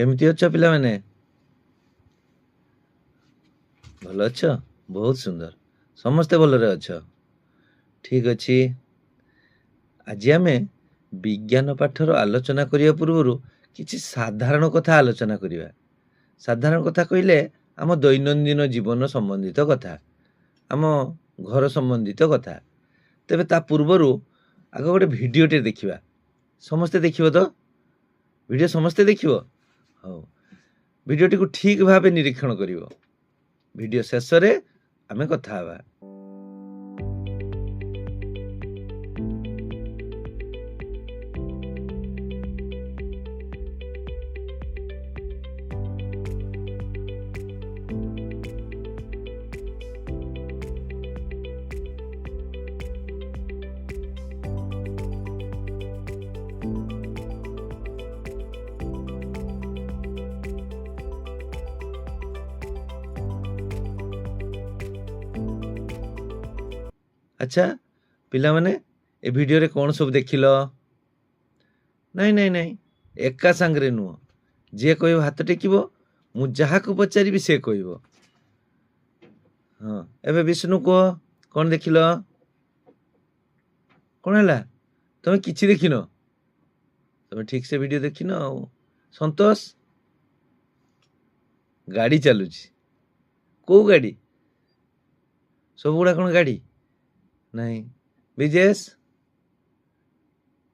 କେମିତି ଅଛ ପିଲାମାନେ? ଭଲ ଅଛ? ବହୁତ ସୁନ୍ଦର। ସମସ୍ତେ ଭଲରେ ଅଛ? ଠିକ୍ ଅଛି। ଆଜି ଆମେ ବିଜ୍ଞାନ ପାଠର ଆଲୋଚନା କରିବା ପୂର୍ବରୁ କିଛି ସାଧାରଣ କଥା ଆଲୋଚନା କରିବା। ସାଧାରଣ କଥା କହିଲେ ଆମ ଦୈନନ୍ଦିନ ଜୀବନ ସମ୍ବନ୍ଧିତ କଥା, ଆମ ଘର ସମ୍ବନ୍ଧିତ କଥା। ତେବେ ତା ପୂର୍ବରୁ ଆଗ ଗୋଟେ ଭିଡ଼ିଓଟେ ଦେଖିବା। ସମସ୍ତେ ଦେଖିବ ତ? ଭିଡ଼ିଓ ସମସ୍ତେ ଦେଖିବ? ହଉ, ଭିଡ଼ିଓଟିକୁ ଠିକ୍ ଭାବେ ନିରୀକ୍ଷଣ କରିବ। ଭିଡ଼ିଓ ଶେଷରେ ଆମେ କଥା ହେବା। ଆଚ୍ଛା ପିଲାମାନେ, ଏ ଭିଡ଼ିଓରେ କ'ଣ ସବୁ ଦେଖିଲ? ନାଇଁ, ଏକା ସାଙ୍ଗରେ ନୁହଁ। ଯିଏ କହିବ ହାତ ଟେକିବ, ମୁଁ ଯାହାକୁ ପଚାରିବି ସେ କହିବ। ହଁ, ଏବେ ବିଷ୍ଣୁ କୁହ, କ'ଣ ଦେଖିଲ? କ'ଣ ହେଲା? ତମେ କିଛି ଦେଖିନ? ତମେ ଠିକ୍ ସେ ଭିଡ଼ିଓ ଦେଖିନ ଆଉ। ସନ୍ତୋଷ? ଗାଡ଼ି ଚାଲୁଛି। କୋଉ ଗାଡ଼ି? ସବୁଗୁଡ଼ା କ'ଣ ଗାଡ଼ି? ନାହିଁ। ବିଜେଶ?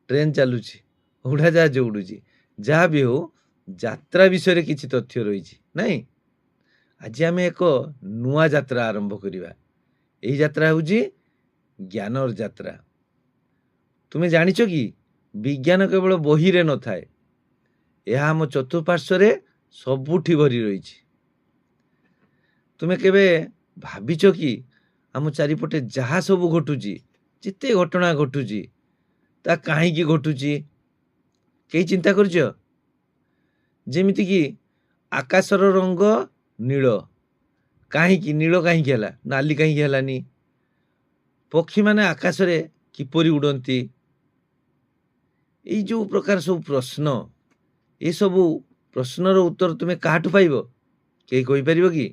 ଟ୍ରେନ୍ ଚାଲୁଛି, ଉଡ଼ାଜାହାଜ ଉଡ଼ୁଛି। ଯାହା ବି ହଉ, ଯାତ୍ରା ବିଷୟରେ କିଛି ତଥ୍ୟ ରହିଛି, ନାଇଁ? ଆଜି ଆମେ ଏକ ନୂଆ ଯାତ୍ରା ଆରମ୍ଭ କରିବା। ଏହି ଯାତ୍ରା ହେଉଛି ଜ୍ଞାନର ଯାତ୍ରା। ତୁମେ ଜାଣିଛ କି, ବିଜ୍ଞାନ କେବଳ ବହିରେ ନଥାଏ, ଏହା ଆମ ଚତୁଃପାର୍ଶ୍ୱରେ ସବୁଠି ଭରି ରହିଛି। ତୁମେ କେବେ ଭାବିଛ କି, ଆମ ଚାରିପଟେ ଯାହା ସବୁ ଘଟୁଛି, ଯେତେ ଘଟଣା ଘଟୁଛି, ତା କାହିଁକି ଘଟୁଛି? କେହି ଚିନ୍ତା କରିଛ? ଯେମିତିକି ଆକାଶର ରଙ୍ଗ ନୀଳ, କାହିଁକି ନୀଳ କାହିଁକି ହେଲା? ନାଲି କାହିଁକି ହେଲାନି? ପକ୍ଷୀମାନେ ଆକାଶରେ କିପରି ଉଡ଼ନ୍ତି? ଏଇ ଯେଉଁ ପ୍ରକାର ସବୁ ପ୍ରଶ୍ନ, ଏସବୁ ପ୍ରଶ୍ନର ଉତ୍ତର ତୁମେ କାହାଠୁ ପାଇବ? କେହି କହିପାରିବ କି?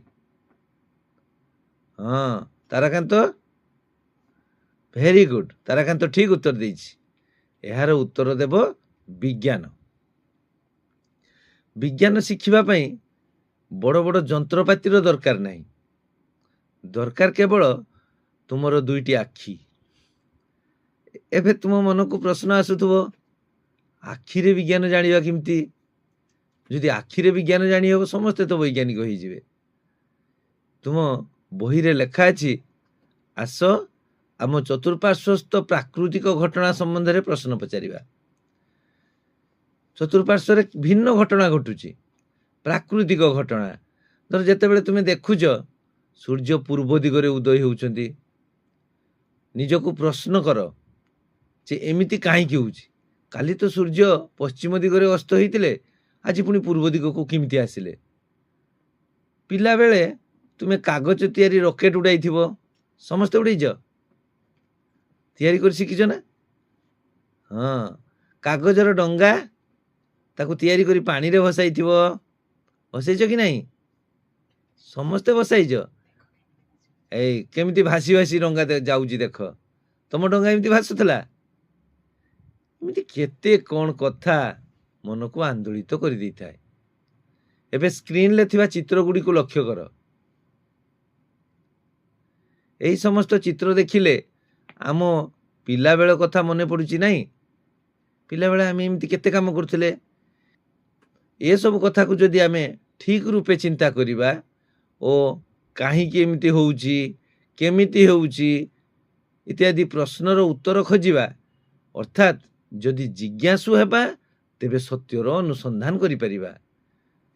ହଁ, ତାରାକାନ୍ତ? ଭେରି ଗୁଡ୍, ତାରାକାନ୍ତ ଠିକ୍ ଉତ୍ତର ଦେଇଛି। ଏହାର ଉତ୍ତର ଦେବ ବିଜ୍ଞାନ। ବିଜ୍ଞାନ ଶିଖିବା ପାଇଁ ବଡ଼ ବଡ଼ ଯନ୍ତ୍ରପାତିର ଦରକାର ନାହିଁ। ଦରକାର କେବଳ ତୁମର ଦୁଇଟି ଆଖି। ଏବେ ତୁମ ମନକୁ ପ୍ରଶ୍ନ ଆସୁଥିବ, ଆଖିରେ ବିଜ୍ଞାନ ଜାଣିବା କେମିତି? ଯଦି ଆଖିରେ ବିଜ୍ଞାନ ଜାଣି ହେବ, ସମସ୍ତେ ତ ବୈଜ୍ଞାନିକ ହେଇଯିବେ। ତୁମ ବହିରେ ଲେଖା ଅଛି, ଆସ ଆମ ଚତୁଃପାର୍ଶ୍ୱସ୍ଥ ପ୍ରାକୃତିକ ଘଟଣା ସମ୍ବନ୍ଧରେ ପ୍ରଶ୍ନ ପଚାରିବା। ଚତୁଃପାର୍ଶ୍ୱରେ ଭିନ୍ନ ଘଟଣା ଘଟୁଛି, ପ୍ରାକୃତିକ ଘଟଣା। ଧର ଯେତେବେଳେ ତୁମେ ଦେଖୁଛ ସୂର୍ଯ୍ୟ ପୂର୍ବ ଦିଗରେ ଉଦୟ ହେଉଛନ୍ତି, ନିଜକୁ ପ୍ରଶ୍ନ କର ଯେ ଏମିତି କାହିଁକି ହେଉଛି? କାଲି ତ ସୂର୍ଯ୍ୟ ପଶ୍ଚିମ ଦିଗରେ ଅସ୍ତ ହେଇଥିଲେ, ଆଜି ପୁଣି ପୂର୍ବ ଦିଗକୁ କେମିତି ଆସିଲେ? ପିଲାବେଳେ ତୁମେ କାଗଜ ତିଆରି ରକେଟ ଉଡ଼ାଇଥିବ, ସମସ୍ତେ ଉଡ଼େଇଛ? ତିଆରି କରି ଶିଖିଛ ନା? ହଁ, କାଗଜର ଡଙ୍ଗା, ତାକୁ ତିଆରି କରି ପାଣିରେ ଭସାଇଥିବ, ଭସାଇଛ କି ନାହିଁ? ସମସ୍ତେ ଭସାଇଛ। ଏଇ କେମିତି ଭାସି ଭାସି ଡଙ୍ଗା ଯାଉଛି ଦେଖ। ତମ ଡଙ୍ଗା ଏମିତି ଭାସୁଥିଲା? ଏମିତି କେତେ କ'ଣ କଥା ମନକୁ ଆନ୍ଦୋଳିତ କରିଦେଇଥାଏ। ଏବେ ସ୍କ୍ରିନରେ ଥିବା ଚିତ୍ର ଗୁଡ଼ିକୁ ଲକ୍ଷ୍ୟ କର। ଏହି ସମସ୍ତ ଚିତ୍ର ଦେଖିଲେ ଆମ ପିଲାବେଳ କଥା ମନେ ପଡ଼ୁଛି ନାହିଁ? ପିଲାବେଳେ ଆମେ ଏମିତି କେତେ କାମ କରୁଥିଲେ। ଏସବୁ କଥାକୁ ଯଦି ଆମେ ଠିକ୍ ରୂପେ ଚିନ୍ତା କରିବା ଓ କାହିଁକି ଏମିତି ହେଉଛି, କେମିତି ହେଉଛି ଇତ୍ୟାଦି ପ୍ରଶ୍ନର ଉତ୍ତର ଖୋଜିବା, ଅର୍ଥାତ୍ ଯଦି ଜିଜ୍ଞାସୁ ହେବା, ତେବେ ସତ୍ୟର ଅନୁସନ୍ଧାନ କରିପାରିବା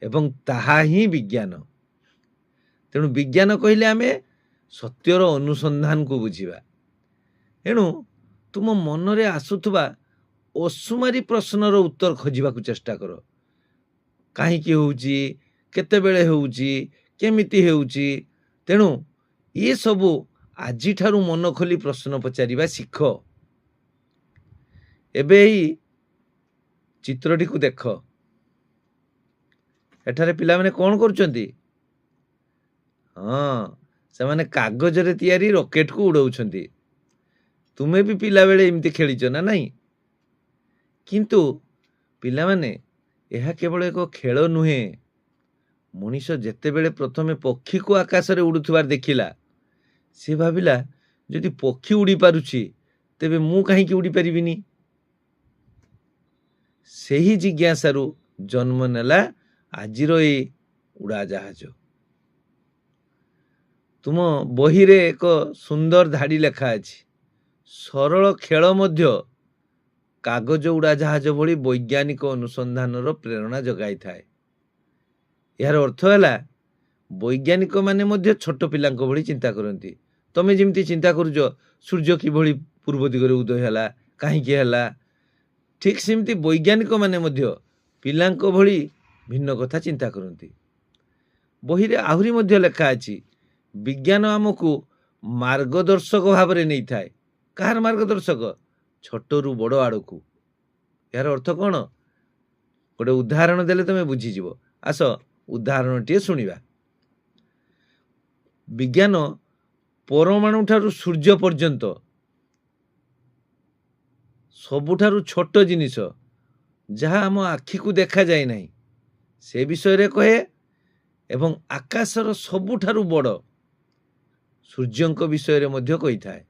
ଏବଂ ତାହା ହିଁ ବିଜ୍ଞାନ। ତେଣୁ ବିଜ୍ଞାନ କହିଲେ ଆମେ ସତ୍ୟର ଅନୁସନ୍ଧାନକୁ ବୁଝିବା। ଏଣୁ ତୁମ ମନରେ ଆସୁଥିବା ଅସୁମାରୀ ପ୍ରଶ୍ନର ଉତ୍ତର ଖୋଜିବାକୁ ଚେଷ୍ଟା କର। କାହିଁକି ହେଉଛି, କେତେବେଳେ ହେଉଛି, କେମିତି ହେଉଛି? ତେଣୁ ଏସବୁ ଆଜିଠାରୁ ମନ ଖୋଲି ପ୍ରଶ୍ନ ପଚାରିବା ଶିଖ। ଏବେ ଏହି ଚିତ୍ରଟିକୁ ଦେଖ। ଏଠାରେ ପିଲାମାନେ କ'ଣ କରୁଛନ୍ତି? ହଁ, ସେମାନେ କାଗଜରେ ତିଆରି ରକେଟକୁ ଉଡ଼ଉଛନ୍ତି। ତୁମେ ବି ପିଲାବେଳେ ଏମିତି ଖେଳିଛ ନା ନାହିଁ? କିନ୍ତୁ ପିଲାମାନେ, ଏହା କେବଳ ଏକ ଖେଳ ନୁହେଁ। ମଣିଷ ଯେତେବେଳେ ପ୍ରଥମେ ପକ୍ଷୀକୁ ଆକାଶରେ ଉଡ଼ୁଥିବାର ଦେଖିଲା, ସେ ଭାବିଲା ଯଦି ପକ୍ଷୀ ଉଡ଼ି ପାରୁଛି ତେବେ ମୁଁ କାହିଁକି ଉଡ଼ି ପାରିବିନି? ସେହି ଜିଜ୍ଞାସାରୁ ଜନ୍ମ ନେଲା ଆଜିର ଏଇ ଉଡ଼ାଜାହାଜ। ତୁମ ବହିରେ ଏକ ସୁନ୍ଦର ଧାଡ଼ି ଲେଖା ଅଛି, ସରଳ ଖେଳ ମଧ୍ୟ କାଗଜ ଉଡ଼ାଜାହାଜ ଭଳି ବୈଜ୍ଞାନିକ ଅନୁସନ୍ଧାନର ପ୍ରେରଣା ଯୋଗାଇଥାଏ। ଏହାର ଅର୍ଥ ହେଲା, ବୈଜ୍ଞାନିକ ମାନେ ମଧ୍ୟ ଛୋଟ ପିଲାଙ୍କ ଭଳି ଚିନ୍ତା କରନ୍ତି। ତମେ ଯେମିତି ଚିନ୍ତା କରୁଛ ସୂର୍ଯ୍ୟ କିଭଳି ପୂର୍ବ ଦିଗରେ ଉଦୟ ହେଲା, କାହିଁକି ହେଲା, ଠିକ୍ ସେମିତି ବୈଜ୍ଞାନିକ ମାନେ ମଧ୍ୟ ପିଲାଙ୍କ ଭଳି ଭିନ୍ନ କଥା ଚିନ୍ତା କରନ୍ତି। ବହିରେ ଆହୁରି ମଧ୍ୟ ଲେଖା ଅଛି, ବିଜ୍ଞାନ ଆମକୁ ମାର୍ଗଦର୍ଶକ ଭାବରେ ନେଇଥାଏ। କାହାର ମାର୍ଗଦର୍ଶକ? ଛୋଟରୁ ବଡ଼ ଆଡ଼କୁ। ଏହାର ଅର୍ଥ କ'ଣ? ଗୋଟେ ଉଦାହରଣ ଦେଲେ ତମେ ବୁଝିଯିବ। ଆସ ଉଦାହରଣଟିଏ ଶୁଣିବା। ବିଜ୍ଞାନ ପରମାଣୁ ଠାରୁ ସୂର୍ଯ୍ୟ ପର୍ଯ୍ୟନ୍ତ ସବୁଠାରୁ ଛୋଟ ଜିନିଷ, ଯାହା ଆମ ଆଖିକୁ ଦେଖାଯାଏ ନାହିଁ, ସେ ବିଷୟରେ କହେ ଏବଂ ଆକାଶର ସବୁଠାରୁ ବଡ଼ ସୂର୍ଯ୍ୟଙ୍କ ବିଷୟରେ ମଧ୍ୟ କହିଥାଏ।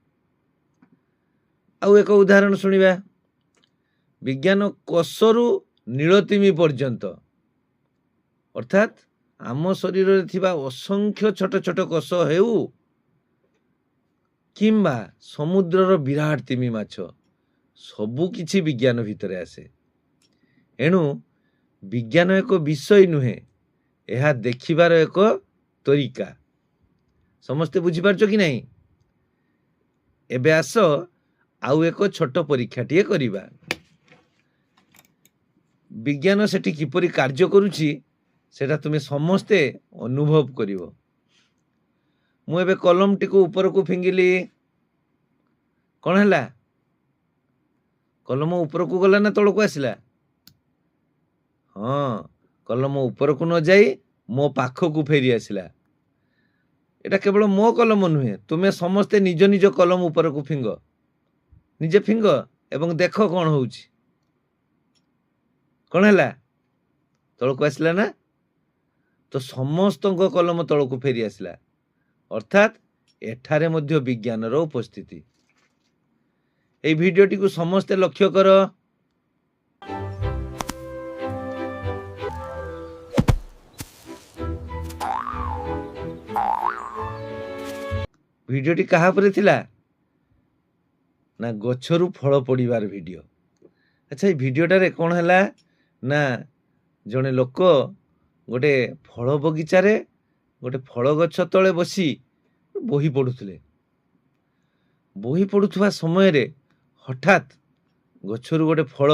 ଆଉ ଏକ ଉଦାହରଣ ଶୁଣିବା। ବିଜ୍ଞାନ କୋଷରୁ ନୀଳତିମି ପର୍ଯ୍ୟନ୍ତ, ଅର୍ଥାତ୍ ଆମ ଶରୀରରେ ଥିବା ଅସଂଖ୍ୟ ଛୋଟ ଛୋଟ କୋଷ ହେଉ କିମ୍ବା ସମୁଦ୍ରର ବିରାଟ ତିମି ମାଛ, ସବୁ କିଛି ବିଜ୍ଞାନ ଭିତରେ ଆସେ। ଏଣୁ ବିଜ୍ଞାନ ଏକ ବିଷୟ ନୁହେଁ, ଏହା ଦେଖିବାର ଏକ ତରିକା। ସମସ୍ତେ ବୁଝିପାରୁଛ କି ନାହିଁ? ଏବେ ଆସ ଆଉ ଏକ ଛୋଟ ପରୀକ୍ଷାଟିଏ କରିବା। ବିଜ୍ଞାନ ସେଠି କିପରି କାର୍ଯ୍ୟ କରୁଛି ସେଟା ତୁମେ ସମସ୍ତେ ଅନୁଭବ କରିବ। ମୁଁ ଏବେ କଲମଟିକୁ ଉପରକୁ ଫିଙ୍ଗିଲି, କ'ଣ ହେଲା? କଲମ ଉପରକୁ ଗଲା ନା ତଳକୁ ଆସିଲା? ହଁ, କଲମ ଉପରକୁ ନ ଯାଇ ମୋ ପାଖକୁ ଫେରି ଆସିଲା। ଏଟା କେବଳ ମୋ କଲମ ନୁହେଁ, ତୁମେ ସମସ୍ତେ ନିଜ ନିଜ କଲମ ଉପରକୁ ଫିଙ୍ଗ, ନିଜେ ଫିଙ୍ଗ ଏବଂ ଦେଖ କ'ଣ ହଉଛି। କ'ଣ ହେଲା? ତଳକୁ ଆସିଲା ନା? ତ ସମସ୍ତଙ୍କ କଲମ ତଳକୁ ଫେରି ଆସିଲା, ଅର୍ଥାତ୍ ଏଠାରେ ମଧ୍ୟ ବିଜ୍ଞାନର ଉପସ୍ଥିତି। এই ଭିଡିଓଟିକୁ ସମସ୍ତେ ଲକ୍ଷ୍ୟ କର। ଭିଡିଓଟି କାହା ଉପରେ ଥିଲା? ନା ଗଛରୁ ଫଳ ପଡ଼ିବାର ଭିଡିଓ। ଆଚ୍ଛା, এই ଭିଡିଓଟାରେ କ'ଣ ହେଲା ନା ଜଣେ ଲୋକ ଗୋଟେ ଫଳ ବଗିଚାରେ ଗୋଟେ ଫଳ ଗଛ ତଳେ ବସି ବହି ପଢ଼ୁଥିଲେ। ବହି ପଢ଼ୁଥିବା ସମୟରେ ହଠାତ୍ ଗଛରୁ ଗୋଟେ ଫଳ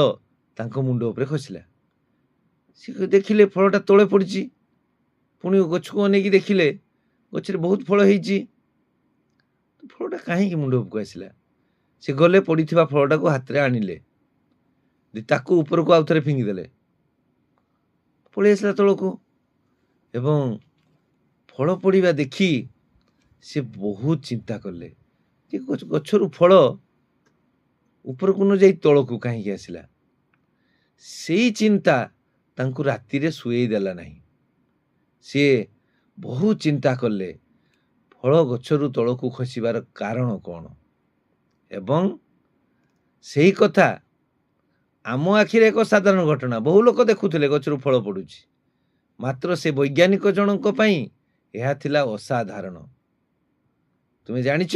ତାଙ୍କ ମୁଣ୍ଡ ଉପରେ ଖସିଲା। ସେ ଦେଖିଲେ ଫଳଟା ତଳେ ପଡ଼ିଛି। ପୁଣି ଗଛକୁ ଅନେଇକି ଦେଖିଲେ ଗଛରେ ବହୁତ ଫଳ ହେଇଛି। ଫଳଟା କାହିଁକି ମୁଣ୍ଡ ଉପରକୁ ଆସିଲା? ସେ ଗଲେ ପଡ଼ିଥିବା ଫଳଟାକୁ ହାତରେ ଆଣିଲେ, ତାକୁ ଉପରକୁ ଆଉ ଥରେ ଫିଙ୍ଗିଦେଲେ, ପଳେଇ ଆସିଲା ତଳକୁ। ଏବଂ ଫଳ ପଡ଼ିବା ଦେଖି ସେ ବହୁତ ଚିନ୍ତା କଲେ ଯେ ଗଛରୁ ଫଳ ଉପରକୁ ନ ଯାଇ ତଳକୁ କାହିଁକି ଆସିଲା। ସେଇ ଚିନ୍ତା ତାଙ୍କୁ ରାତିରେ ଶୁଏଇ ଦେଲା ନାହିଁ। ସିଏ ବହୁତ ଚିନ୍ତା କଲେ ଫଳ ଗଛରୁ ତଳକୁ ଖସିବାର କାରଣ କ'ଣ, ଏବଂ ସେଇ କଥା ଆମ ଆଖିରେ ଏକ ସାଧାରଣ ଘଟଣା, ବହୁ ଲୋକ ଦେଖୁଥିଲେ ଗଛରୁ ଫଳ ପଡ଼ୁଛି, ମାତ୍ର ସେ ବୈଜ୍ଞାନିକ ଜଣଙ୍କ ପାଇଁ ଏହା ଥିଲା ଅସାଧାରଣ। ତୁମେ ଜାଣିଛ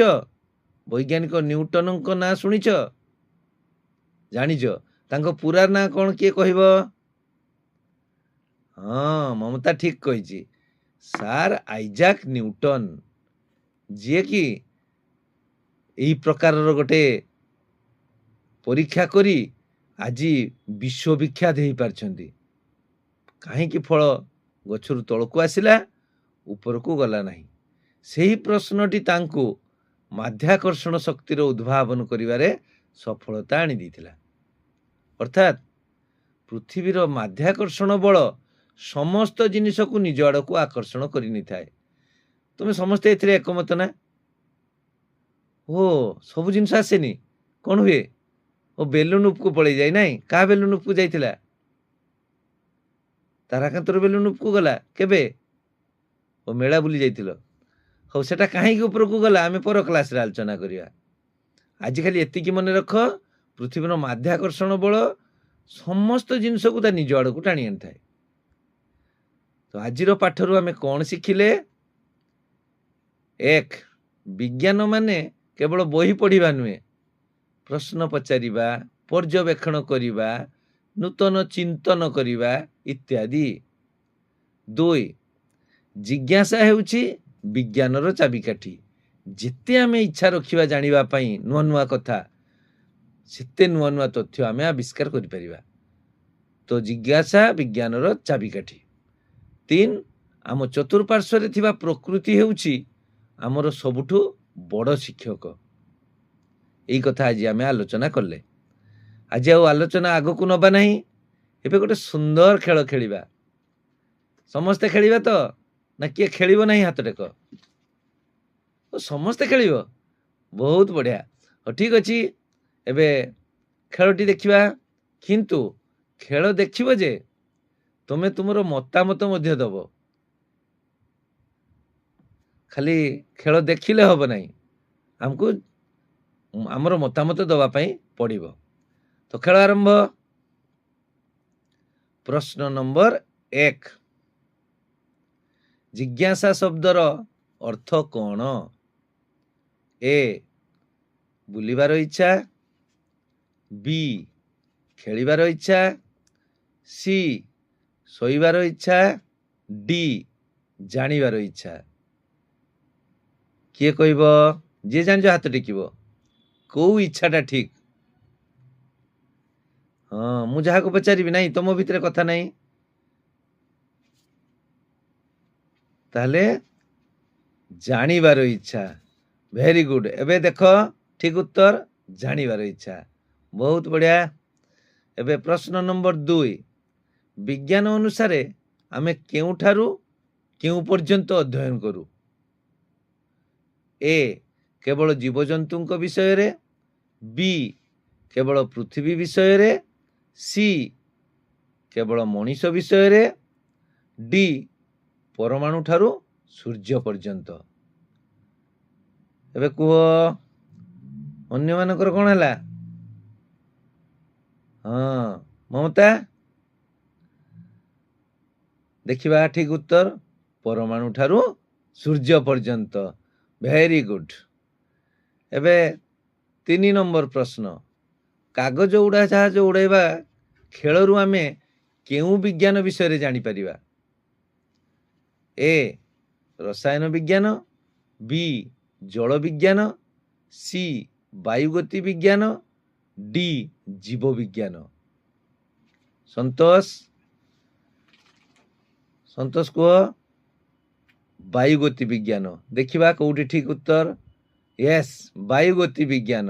ବୈଜ୍ଞାନିକ ନ୍ୟୁଟନଙ୍କ ନାଁ ଶୁଣିଛ? ଜାଣିଛ ତାଙ୍କ ପୁରା ନାଁ କ'ଣ କିଏ କହିବ? ହଁ, ମମତା ଠିକ୍ କହିଛି, ସାର୍ ଆଇଜାକ୍ ନ୍ୟୁଟନ, ଯିଏକି ଏହି ପ୍ରକାରର ଗୋଟେ ପରୀକ୍ଷା କରି ଆଜି ବିଶ୍ୱବିଖ୍ୟାତ ହେଇପାରିଛନ୍ତି। କାହିଁକି ଫଳ ଗଛରୁ ତଳକୁ ଆସିଲା, ଉପରକୁ ଗଲା ନାହିଁ? ସେହି ପ୍ରଶ୍ନଟି ତାଙ୍କୁ ମାଧ୍ୟାକର୍ଷଣ ଶକ୍ତିର ଉଦ୍ଭାବନ କରିବାରେ ସଫଳତା ଆଣି ଦେଇଥିଲା। ଅର୍ଥାତ୍ ପୃଥିବୀର ମାଧ୍ୟାକର୍ଷଣ ବଳ ସମସ୍ତ ଜିନିଷକୁ ନିଜ ଆଡ଼କୁ ଆକର୍ଷଣ କରି ନେଇଥାଏ। ତୁମେ ସମସ୍ତେ ଏଥିରେ ଏକମତ ନା? ଓ ସବୁ ଜିନିଷ ଆସେନି, କ'ଣ ହୁଏ? ଓ ବେଲୁନ ଉପକୁ ପଳେଇ ଯାଏ, ନାଇଁ? କାହା ବେଲୁନ ଉପକୁ ଯାଇଥିଲା? ତାରାକାନ୍ତର ବେଲୁନ ଉପକୁ ଗଲା କେବେ? ଓ ମେଳା ବୁଲି ଯାଇଥିଲ। ହଉ, ସେଟା କାହିଁକି ଉପରକୁ ଗଲା ଆମେ ପର କ୍ଲାସରେ ଆଲୋଚନା କରିବା। ଆଜି ଖାଲି ଏତିକି ମନେ ରଖ, ପୃଥିବୀର ମାଧ୍ୟାକର୍ଷଣ ବଳ ସମସ୍ତ ଜିନିଷକୁ ତା ନିଜ ଆଡ଼କୁ ଟାଣି ଆଣିଥାଏ। ତ ଆଜିର ପାଠରୁ ଆମେ କ'ଣ ଶିଖିଲେ? ଏକ, ବିଜ୍ଞାନ ମାନେ କେବଳ ବହି ପଢ଼ିବା ନୁହେଁ, ପ୍ରଶ୍ନ ପଚାରିବା, ପର୍ଯ୍ୟବେକ୍ଷଣ କରିବା, ନୂତନ ଚିନ୍ତନ କରିବା ଇତ୍ୟାଦି। 2, ଜିଜ୍ଞାସା ହେଉଛି ବିଜ୍ଞାନର ଚାବିକାଠି। ଯେତେ ଆମେ ଇଚ୍ଛା ରଖିବା ଜାଣିବା ପାଇଁ ନୂଆ ନୂଆ କଥା, ସେତେ ନୂଆ ନୂଆ ତଥ୍ୟ ଆମେ ଆବିଷ୍କାର କରିପାରିବା। ତ ଜିଜ୍ଞାସା ବିଜ୍ଞାନର ଚାବିକାଠି। 3, ଆମ ଚତୁଃପାର୍ଶ୍ୱରେ ଥିବା ପ୍ରକୃତି ହେଉଛି ଆମର ସବୁଠୁ ବଡ଼ ଶିକ୍ଷକ। ଏଇ କଥା ଆଜି ଆମେ ଆଲୋଚନା କଲେ। ଆଜି ଆଉ ଆଲୋଚନା ଆଗକୁ ନବା ନାହିଁ, ଏବେ ଗୋଟେ ସୁନ୍ଦର ଖେଳ ଖେଳିବା। ସମସ୍ତେ ଖେଳିବା ତ, ନା କିଏ ଖେଳିବ ନାହିଁ? ହାତ ଟେକ। ସମସ୍ତେ ଖେଳିବ, ବହୁତ ବଢ଼ିଆ। ହଉ, ଠିକ୍ ଅଛି, ଏବେ ଖେଳଟି ଦେଖିବା। କିନ୍ତୁ ଖେଳ ଦେଖିବ ଯେ ତୁମେ ତୁମର ମତାମତ ମଧ୍ୟ ଦେବ। ଖାଲି ଖେଳ ଦେଖିଲେ ହବ ନାହିଁ, ଆମକୁ ଆମର ମତାମତ ଦେବା ପାଇଁ ପଡ଼ିବ। ତ ଖେଳ ଆରମ୍ଭ। ପ୍ରଶ୍ନ ନମ୍ବର 1, ଜିଜ୍ଞାସା ଶବ୍ଦର ଅର୍ଥ କ'ଣ? ଏ, ବୁଲିବାର ଇଚ୍ଛା। ବି, ଖେଳିବାର ଇଚ୍ଛା। ସି, ଶୋଇବାର ଇଚ୍ଛା। ଡି, ଜାଣିବାର ଇଚ୍ଛା। କିଏ କହିବ? ଯିଏ ଜାଣିଛ ହାତ ଟେକିବ। କୋଉ ଇଚ୍ଛାଟା ଠିକ୍? ହଁ, ମୁଁ ଯାହାକୁ ପଚାରିବି, ନାହିଁ ତମ ଭିତରେ କଥା ନାହିଁ, ତାହେଲେ ଜାଣିବାର ଇଚ୍ଛା। Very good. ଏବେ ଦେଖ, ଠିକ୍ ଉତ୍ତର ଜାଣିବାର ଇଚ୍ଛା। ବହୁତ ବଢ଼ିଆ। ଏବେ ପ୍ରଶ୍ନ ନମ୍ବର 2, ବିଜ୍ଞାନ ଅନୁସାରେ ଆମେ କେଉଁଠାରୁ କେଉଁ ପର୍ଯ୍ୟନ୍ତ ଅଧ୍ୟୟନ କରୁ? ଏ, କେବଳ ଜୀବଜନ୍ତୁଙ୍କ ବିଷୟରେ। ବି, କେବଳ ପୃଥିବୀ ବିଷୟରେ। ସି, କେବଳ ମଣିଷ ବିଷୟରେ। ଡି, ପରମାଣୁ ଠାରୁ ସୂର୍ଯ୍ୟ ପର୍ଯ୍ୟନ୍ତ। ଏବେ କୁହ, ଅନ୍ୟମାନଙ୍କର କ'ଣ ହେଲା? ହଁ, ମମତା? ଦେଖିବା, ଠିକ୍ ଉତ୍ତର ପରମାଣୁ ଠାରୁ ସୂର୍ଯ୍ୟ ପର୍ଯ୍ୟନ୍ତ। Very good. ଏବେ 3 ନମ୍ବର ପ୍ରଶ୍ନ, କାଗଜ ଉଡ଼ାଜାହାଜ ଉଡ଼ାଇବା ଖେଳରୁ ଆମେ କେଉଁ ବିଜ୍ଞାନ ବିଷୟରେ ଜାଣିପାରିବା? ଏ, ରସାୟନ ବିଜ୍ଞାନ। ବି, ଜଳ ବିଜ୍ଞାନ। ସି, ବାୟୁଗତି ବିଜ୍ଞାନ। ଡି, ଜୀବ ବିଜ୍ଞାନ। ସନ୍ତୋଷ କୁହ। ବାୟୁଗତି ବିଜ୍ଞାନ। ଦେଖିବା କୋଉଠି ଠିକ୍ ଉତ୍ତର। ୟେସ୍, ବାୟୁଗତି ବିଜ୍ଞାନ।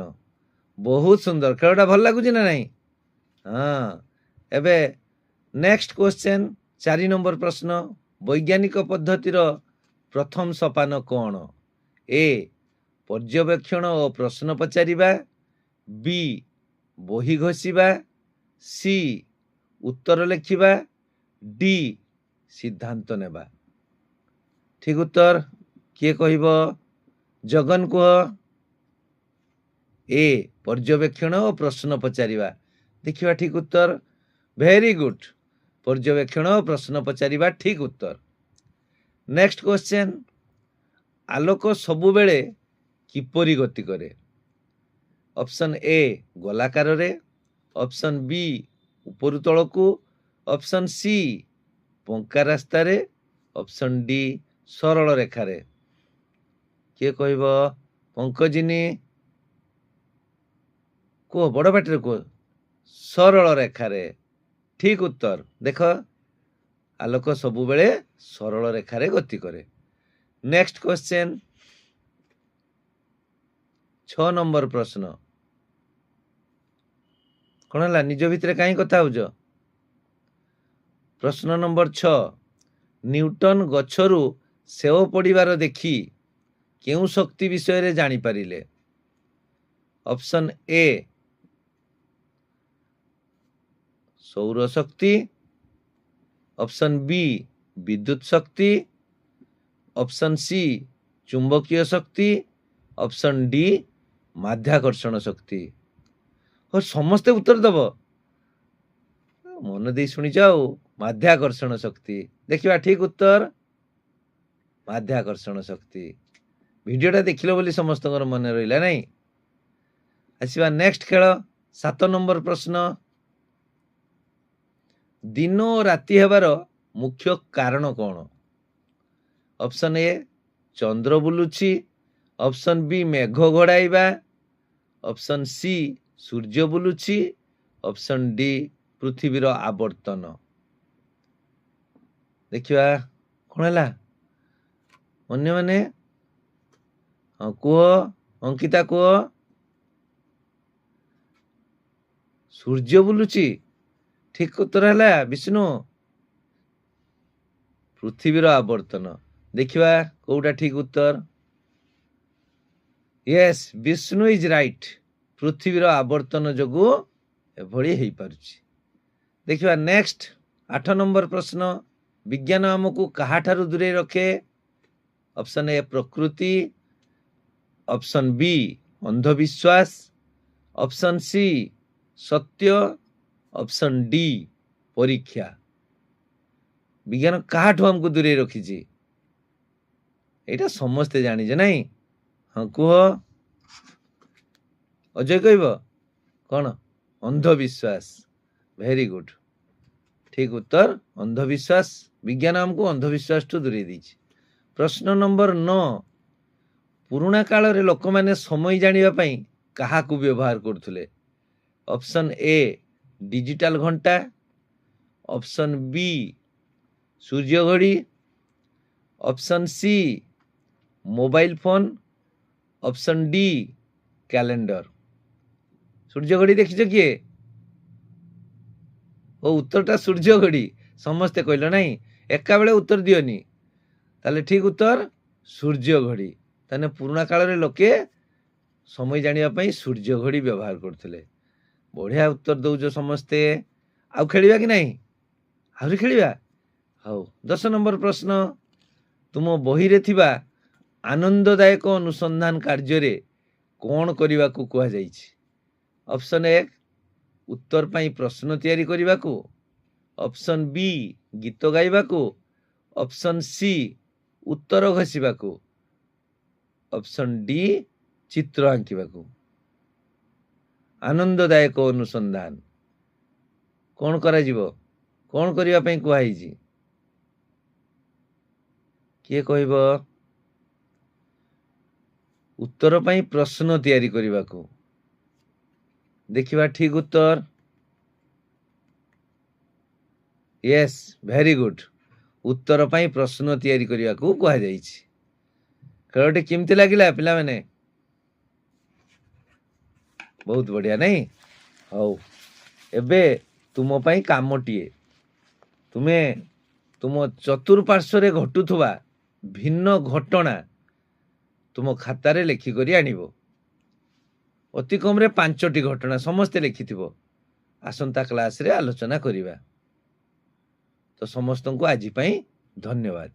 ବହୁତ ସୁନ୍ଦର। ଖେଳଟା ଭଲ ଲାଗୁଛି ନା ନାହିଁ? ହଁ। ଏବେ ନେକ୍ସଟ କ୍ୱେଶ୍ଚେନ୍, 4 ନମ୍ବର ପ୍ରଶ୍ନ, ବୈଜ୍ଞାନିକ ପଦ୍ଧତିର ପ୍ରଥମ ସୋପାନ କ'ଣ? ଏ, ପର୍ଯ୍ୟବେକ୍ଷଣ ଓ ପ୍ରଶ୍ନ ପଚାରିବା। ବି, ବହି ଘୋଷିବା। ସି, ଉତ୍ତର ଲେଖିବା। ଡି, ସିଦ୍ଧାନ୍ତ ନେବା। ଠିକ୍ ଉତ୍ତର କିଏ କହିବ? ଜଗନ କୁହ। ଏ, ପର୍ଯ୍ୟବେକ୍ଷଣ ଓ ପ୍ରଶ୍ନ ପଚାରିବା। ଦେଖିବା ଠିକ୍ ଉତ୍ତର। ଭେରି ଗୁଡ୍, ପର୍ଯ୍ୟବେକ୍ଷଣ ଓ ପ୍ରଶ୍ନ ପଚାରିବା ଠିକ୍ ଉତ୍ତର। ନେକ୍ସଟ କ୍ୱେଶ୍ଚେନ୍, ଆଲୋକ ସବୁବେଳେ କିପରି ଗତି କରେ? Option A, ଗୋଲାକାରରେ। ଅପସନ୍ ବି, ଉପରୁ ତଳକୁ। ଅପସନ୍ ସି, ବଙ୍କା ରାସ୍ତାରେ। ଅପସନ୍ ଡି, ସରଳ ରେଖାରେ। କିଏ କହିବ? ପଙ୍କଜିନୀ କୁହ, ବଡ଼ ପାଟିରେ କୁହ। ସରଳ ରେଖାରେ। ଠିକ୍ ଉତ୍ତର। ଦେଖ, ଆଲୋକ ସବୁବେଳେ ସରଳ ରେଖାରେ ଗତି କରେ। ନେକ୍ସଟ କ୍ୱେଶ୍ଚେନ୍, 6 ନମ୍ବର ପ୍ରଶ୍ନ, କ'ଣ ହେଲା? ନିଜ ଭିତରେ କାହିଁ କଥା ହଉଛ? प्रश्न नंबर 6 न्यूटन गछरु सेव पड़िबार देखि केउ शक्ति विषय रे जानि पारिले? ऑप्शन ए सौर शक्ति, ऑप्शन बी विद्युत शक्ति, ऑप्शन सी चुंबकीय शक्ति, ऑप्शन डी माध्याकर्षण शक्ति। और समस्ते उत्तर दब मन दे शुणी जाओ माध्याकर्षण शक्ति। देखिबा ठीक उत्तर माध्याकर्षण शक्ति। वीडियोटा देखिलो बोली समस्तकर मन रहिला नहीं। आसीबा नेक्स्ट खेल 7 नंबर प्रश्न दिन और राति हेबार मुख्य कारण कौन? ऑप्शन ए चंद्र बुलुची, ऑप्शन बी मेघ घोड़ाइबा, ऑप्शन सी सूर्य बुलुची, ऑप्शन डी पृथ्वीर आवर्तन। देखिबा कौन है अन्य माने कह अंकिता कह सूर्य बुलुची ठीक उत्तर है विष्णु पृथ्वीर आवर्तन। देखिबा कोउटा ठीक उत्तर यस विष्णु इज राइट पृथ्वीर आवर्तन जोगु एभली हेई पारुची। देखिबा नेक्स्ट 8 नंबर प्रश्न विज्ञान हमकु काहाठारु दूरे रखे? ऑप्शन ए प्रकृति, ऑप्शन बी अंधविश्वास, ऑप्शन सी सत्य, ऑप्शन डी परीक्षा। विज्ञान काहाठू हमको दूरे रखी एटा समस्ते जानी नहीं। हाँ कह अजय कहब कौन? अंधविश्वास। वेरी गुड ठीक उत्तर अंधविश्वास। विज्ञान हमको अंधविश्वास टू दूरे दीची। प्रश्न नंबर 9 पुराना काल रे लोक माने समय जानिबा पई काहा को व्यवहार करथुले? ऑप्शन ए डिजिटल घंटा, ऑप्शन बी सूर्य घड़ी, option C mobile phone, option D calendar. सूर्य घड़ी देखिछ किए? ओ उत्तरटा सूर्य घड़ी समस्ते कहल नहीं एका बेले उत्तर दियोनी ताले ठीक उत्तर सूर्य घड़ी। ताने पुराना काल रे लोके समय जानिबा पई सूर्य घड़ी व्यवहार करथिले। बढ़िया उत्तर दौज समस्ते। आउ खेलिबा कि नहीं? आउरी खेलिबा। हाउ 10 नंबर प्रश्न तुम बही रे थिबा आनंददायक अनुसंधान कार्य रे कौन करने को कह जाइछि? ऑप्शन ए उत्तर पाई प्रश्न तैयारी करने को, ऑप्शन बी गीत गाइबा को, ऑप्शन सी उत्तर घसीबा को, ऑप्शन डी चित्र आंकिबा को। आनंददायक अनुसंधान कौन करा जीवो? कौन करिया पई कुहाई जी? किए कहब? उत्तर पाई प्रश्न तैयारी करने को। देखिबा ठीक उत्तर यस वेरी गुड उत्तर पाई प्रश्न तैयारी करने को कहा जाइछि। खेलटी केमती लागिला पिला माने? बहुत बढ़िया नहीं? हौ एबे तुम पाई कामटिए तुम्हें तुम चतुर्पार्श्व रे घटुथुवा भिन्न घटना तुम खातारे लेखिकरी आनिबो। अति कम रे 5टी घटना समस्ते लिखिथिबो। आसंता क्लास रे आलोचना करिबा। तो समस्तन को आज पाई धन्यवाद।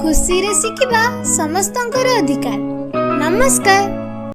खुशी रे शिखिबा समस्तंकर अधिकार। नमस्कार।